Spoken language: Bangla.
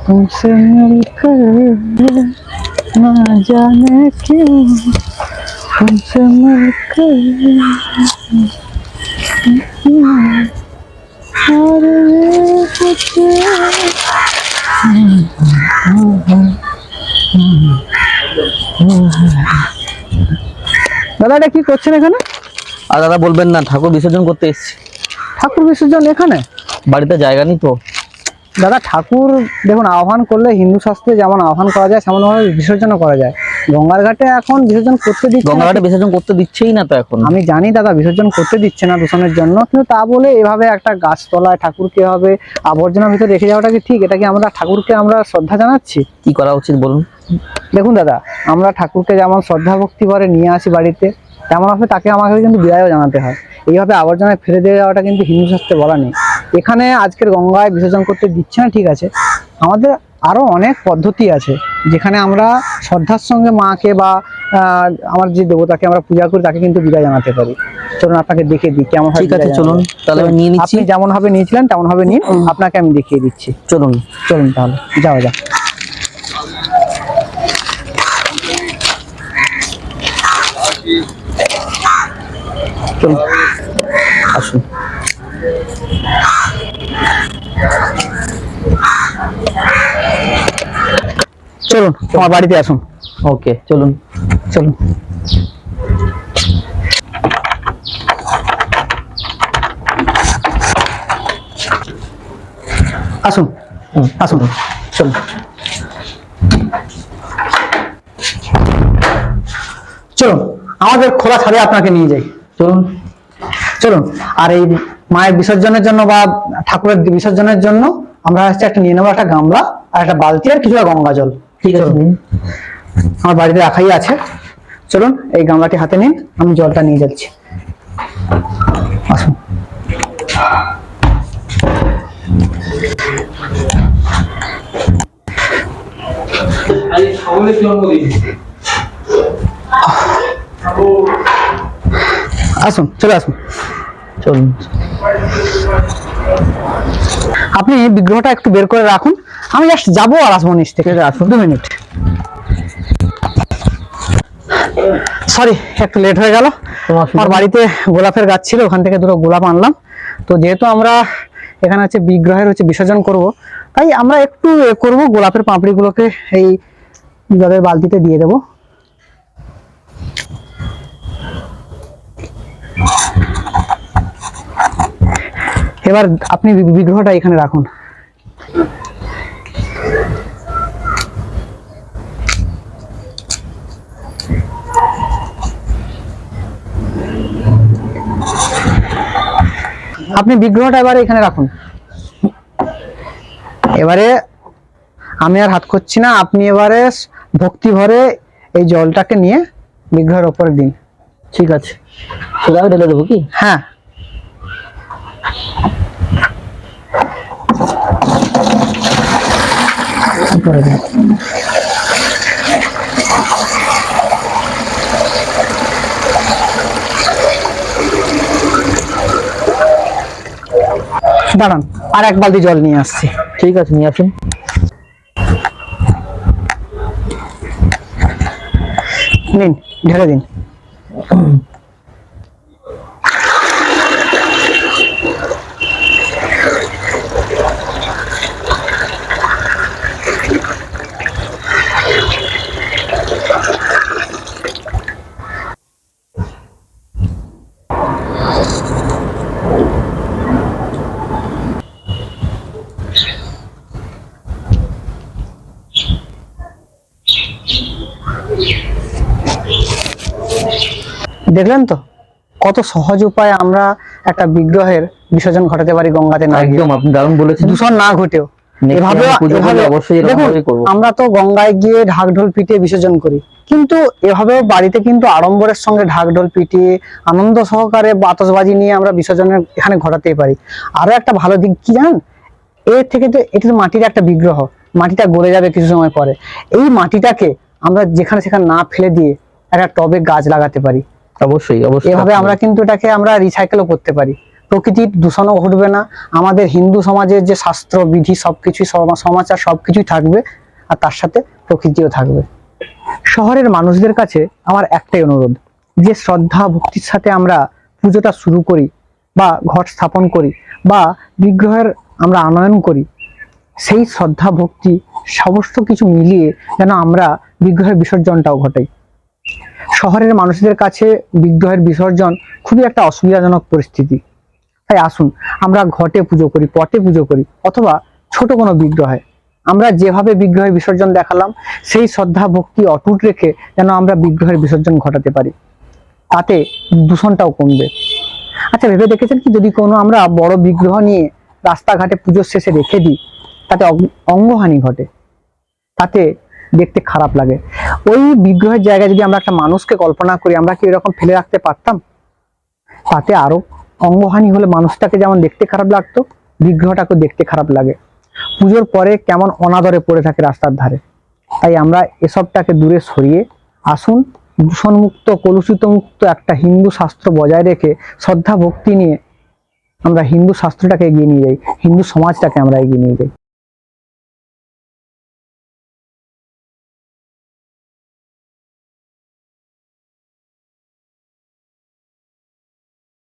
तुमसे मिलकर ना जाने क्यों तुमसे मिलकर और कुछ দাদা এটা কি করছেন এখানে? আর দাদা বলবেন না, ঠাকুর বিসর্জন করতে এসেছি। ঠাকুর বিসর্জন এখানে? বাড়িতে জায়গা নেই তো দাদা। ঠাকুর দেখুন, আহ্বান করলে হিন্দু শাস্ত্রে যেমন আহ্বান করা যায় সেমনভাবে বিসর্জনও করা যায়। গঙ্গার ঘাটে এখন বিসর্জন করতে দিচ্ছে, গঙ্গার ঘাটে বিসর্জন করতে দিচ্ছেই না তো এখন। আমি জানি দাদা, বিসর্জন করতে দিচ্ছে না দূষণের জন্য, কিন্তু তা বলে এভাবে একটা গাছতলায় ঠাকুরকে এভাবে আবর্জনার ভিতরে রেখে যাওয়াটা কি ঠিক? এটা কি আমরা ঠাকুরকে আমরা শ্রদ্ধা জানাচ্ছি? কি করা উচিত বলুন? দেখুন দাদা, আমরা ঠাকুরকে যেমন শ্রদ্ধা ভক্তি করে নিয়ে আসি বাড়িতে, তেমনভাবে তাকে আমাকে কিন্তু বিদায়ও জানাতে হয়। এইভাবে আবর্জনায় ফেলে দিয়ে যাওয়াটা কিন্তু হিন্দু শাস্ত্রে বলা নেই। এখানে আজকের গঙ্গায় বিসর্জন করতে দিচ্ছে না, ঠিক আছে, আমাদের আরো অনেক পদ্ধতি আছে যেখানে আমরা শ্রদ্ধার সঙ্গে মাকে বা আমার যে দেবতাকে আমরা পূজা করি তাকে কিন্তু বিদায় জানাতে পারি। চলুন আপনাকে দেখিয়ে দিই কেমন হয়। ঠিক আছে, চলুন তাহলে আমি নিয়ে নিচ্ছি। আপনি যেমন ভাবে নিয়েছিলেন তেমন ভাবে নিন, আপনাকে আমি দেখিয়ে দিচ্ছি। চলুন চলুন তাহলে যাওয়া যাক। চলুন, আসুন। চলুন আমার বাড়িতে আসুন। ওকে, চলুন চলুন। আসুন আসুন, চলুন। চলুন আমাদের খোলা ছাদে আপনাকে নিয়ে যাই। চলুন চলুন। আর এই মায়ের বিসর্জনের জন্য বা ঠাকুরের বিসর্জনের জন্য আমরা হচ্ছে একটা নিয়ে নেবো, একটা গামলা আর একটা বালতি আর কিছুটা গঙ্গা জল। ঠিক আছে, আমার বাড়িতে রাখাই আছে। চলুন এই গামলাটি হাতে নিন, আমি জলটা নিয়ে যাচ্ছি। আসুন। আসুন, চলে আসুন। চলুন। আপনি বিগ্রহটা একটু বের করে রাখুন, আমি জাস্ট যাবো আর আসবো নিচ থেকে। আসুন, 2 মিনিট। সরি, একটু লেট হয়ে গেল। আমার বাড়িতে গোলাপের গাছ ছিল, ওখান থেকে 2টো গোলাপ আনলাম। তো যেহেতু আমরা এখানে হচ্ছে বিগ্রহের হচ্ছে বিসর্জন করব, তাই আমরা একটু করব, গোলাপের পাপড়িগুলোকে এই জলের বালতিতে দিয়ে দেবো। এবার আপনি বিগ্রহটা এখানে রাখুন। আপনি বিগ্রহটা এবারে এখানে রাখুন। এবারে আমি আর হাত করছি না, আপনি এবারে ভক্তি ভরে এই জলটাকে নিয়ে বিগ্রহের ওপরে দিন। ঠিক আছে, সোজা ঢেলে দেবো কি? হ্যাঁ। দাঁড়ান, আর 1 বালতি জল নিয়ে আসছি। ঠিক আছে, নিয়ে আসুন। নিন, ঢেলে দিন। দেখলেন তো কত সহজ উপায়ে আমরা একটা বিগ্রহের বিসর্জন ঘটাতে পারি গঙ্গাতে না গিয়ে। একদম, আপনি দারুণ বলেছেন। দূষণ না ঘটেও। Next এভাবে time পুজো করলে এভাবে- অবশ্যই এরকম দেখুন, ভাবেই করবো। আমরা তো গঙ্গায় গিয়ে ঢাক ঢোল পিটিয়ে বিসর্জন করি, কিন্তু এভাবেও বাড়িতে কিন্তু আড়ম্বরের সঙ্গে ঢাক ঢোল পিটিয়ে আনন্দ সহকারে আতশবাজি নিয়ে আমরা বিসর্জনের এখানে ঘটাতেই পারি। আরো একটা ভালো দিক কি জানেন, এর থেকে তো এটা তো মাটির একটা বিগ্রহ, মাটিটা গলে যাবে কিছু সময় পরে। এই মাটিটাকে আমরা যেখানে সেখানে না ফেলে দিয়ে একটা টবে গাছ লাগাতে পারি। অবশ্যই অবশ্যই। এভাবে আমরা কিন্তু এটাকে আমরা রিসাইকেলও করতে পারি, প্রকৃতির দূষণও ঘটবে না, আমাদের হিন্দু সমাজের যে শাস্ত্র বিধি সবকিছুই সমাচার সবকিছুই থাকবে, আর তার সাথে প্রকৃতিও থাকবে। শহরের মানুষদের কাছে আমার একটাই অনুরোধ, যে শ্রদ্ধা ভক্তির সাথে আমরা পুজোটা শুরু করি বা ঘট স্থাপন করি বা বিগ্রহের আমরা আনয়ন করি, সেই শ্রদ্ধা ভক্তি সমস্ত কিছু মিলিয়ে যেন আমরা বিগ্রহের বিসর্জনটাও ঘটাই। শহরের মানুষদের কাছে বিগ্রহের বিসর্জন খুবই একটা অসুবিধাজনক পরিস্থিতি। তাই আসুন আমরা ঘটে পুজো করি, পটে পুজো করি, অথবা ছোট কোনো বিগ্রহে আমরা যেভাবে বিগ্রহের বিসর্জন দেখালাম সেই শ্রদ্ধা ভক্তি অটুট রেখে যেন আমরা বিগ্রহের বিসর্জন ঘটাতে পারি, তাতে দূষণটাও কমবে। আচ্ছা, ভেবে দেখেছেন কি, যদি কোনো আমরা বড় বিগ্রহ নিয়ে রাস্তাঘাটে পুজোর শেষে রেখে দিই, তাতে অঙ্গহানি ঘটে, তাতে দেখতে খারাপ লাগে। ওই বিগ্রহের জায়গায় যদি আমরা একটা মানুষকে কল্পনা করি, আমরা কি এরকম ফেলে রাখতে পারতাম? তাতে আরো অঙ্গহানি হলে মানুষটাকে যেমন দেখতে খারাপ লাগতো, বিগ্রহটাকে দেখতে খারাপ লাগে। পুজোর পরে কেমন অনাদরে পড়ে থাকে রাস্তার ধারে। তাই আমরা এসবটাকে দূরে সরিয়ে আসুন, দূষণমুক্ত কলুষিত মুক্ত একটা হিন্দু শাস্ত্র বজায় রেখে শ্রদ্ধা ভক্তি নিয়ে আমরা হিন্দু শাস্ত্রটাকে এগিয়ে নিয়ে যাই, হিন্দু সমাজটাকে আমরা এগিয়ে নিয়ে যাই।